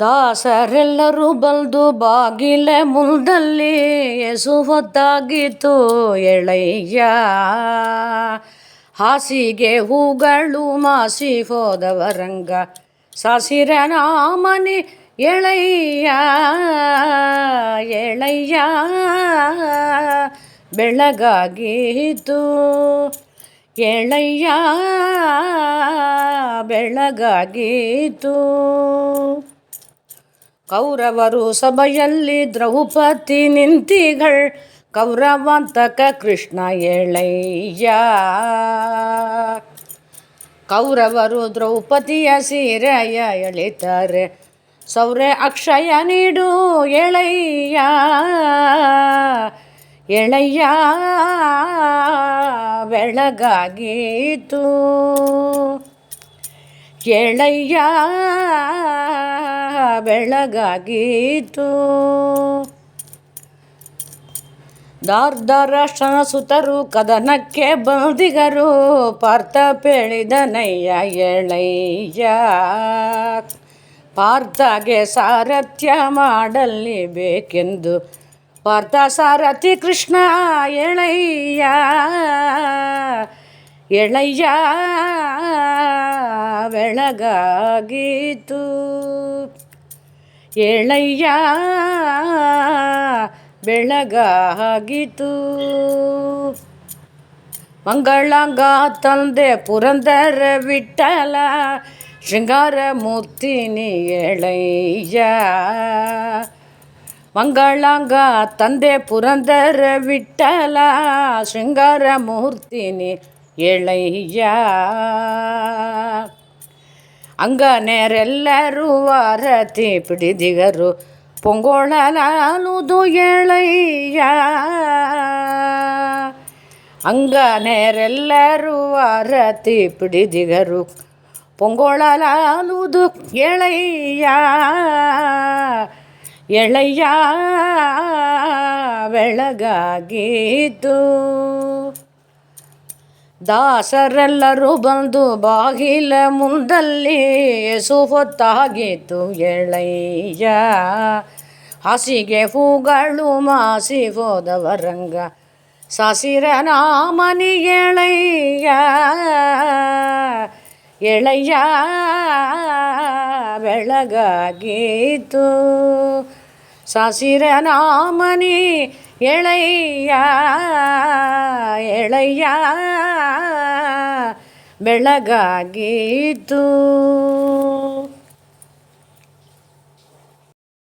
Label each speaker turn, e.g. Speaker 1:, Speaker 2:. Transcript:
Speaker 1: ದಾಸರೆಲ್ಲರೂ ಬಲ್ದು ಬಾಗಿಲೆ ಮುಂದಲ್ಲಿ ಎಸು ಹೊತ್ತಾಗಿತ್ತು ಎಳೆಯ್ಯ. ಹಾಸಿಗೆ ಹೂಗಳು ಮಾಸಿ ಹೋದವರಂಗ ಸಾಸಿರನ ಮನೆ ಎಳೆಯ್ಯ ಎಳೆಯ್ಯ. ಬೆಳಗಾಗಿತ್ತು ಎಳೆಯ್ಯ ಬೆಳಗಾಗಿತ್ತು. ಕೌರವರು ಸಭೆಯಲ್ಲಿ ದ್ರೌಪದಿ ನಿಂತಿಗಳ್ ಕೌರವಂತಕ ಕೃಷ್ಣ ಎಳೆಯ್ಯ. ಕೌರವರು ದ್ರೌಪದಿಯ ಸೀರೆಯ ಎಳಿತಾರೆ ಸೌರೆ ಅಕ್ಷಯ ನೀಡು ಎಳೆಯ್ಯ ಎಳೆಯ್ಯ. ಬೆಳಗಾಗಿತ್ತು ಎಳೆಯ್ಯ ಬೆಳಗಾಗಿತ್ತು. ದಾರ್ಧರಾಷ್ಟ್ರನ ಸುತರು ಕದನಕ್ಕೆ ಬಂದಿಗರು ಪಾರ್ಥ ಪೇಳಿದನಯ್ಯ ಎಳೆಯ್ಯ. ಪಾರ್ಥಗೆ ಸಾರಥ್ಯ ಮಾಡಲಿ ಬೇಕೆಂದು ಪಾರ್ಥ ಸಾರಥಿ ಕೃಷ್ಣ ಎಳೆಯ್ಯ ಎಳೆಯ್ಯ. ಬೆಳಗಾಗಿತ್ತು ಎಳೆಯ್ಯ ಬೆಳಗಾಗಿತ್ತು. ಮಂಗಳಾಂಗ ತಂದೆ ಪುರಂದರ ವಿಠಲ ಶೃಂಗಾರ ಮೂರ್ತಿನಿ ಎಳೆಯ್ಯ. ಮಂಗಳಾಂಗ ತಂದೆ ಪುರಂದರ ವಿಠಲ ಶೃಂಗಾರ ಮೂರ್ತಿನಿ ಎಳೆಯ್ಯ. ಅಂಗನೆರೆಲ್ಲರೂ ಆರತಿ ಪಿಡಿದಿಗರು ಪೊಂಗೊಳಲಾಲುದು ಎಳೆಯ್ಯ. ಅಂಗನೆರೆಲ್ಲರೂ ಆರತಿ ಪಿಡಿದಿಗರು ಪೊಂಗೊಳಲಾಲುದು ಎಳೆಯ್ಯ ಎಳೆಯ್ಯ. ಬೆಳಗಾಗಿತ್ತು ದಾಸರೆಲ್ಲರೂ ಬಂದು ಬಾಗಿಲ ಮುಂದಲ್ಲಿ ಎಸು ಹೊತ್ತಾಗಿತ್ತು ಎಳೆಯ್ಯ. ಹಾಸಿಗೆ ಹೂಗಳು ಮಾಸಿ ಹೋದವರಂಗ ಸಾಸಿರನ ಮನೆ ಎಳೆಯ್ಯ ಎಳೆಯ್ಯ. ಬೆಳಗಾಗಿತ್ತು ಸಾಸಿರನ ಮನೆ ಎಳೆಯ್ಯ ಎಳೆಯ್ಯ. ಬೆಳಗಾಗಿತ್ತು.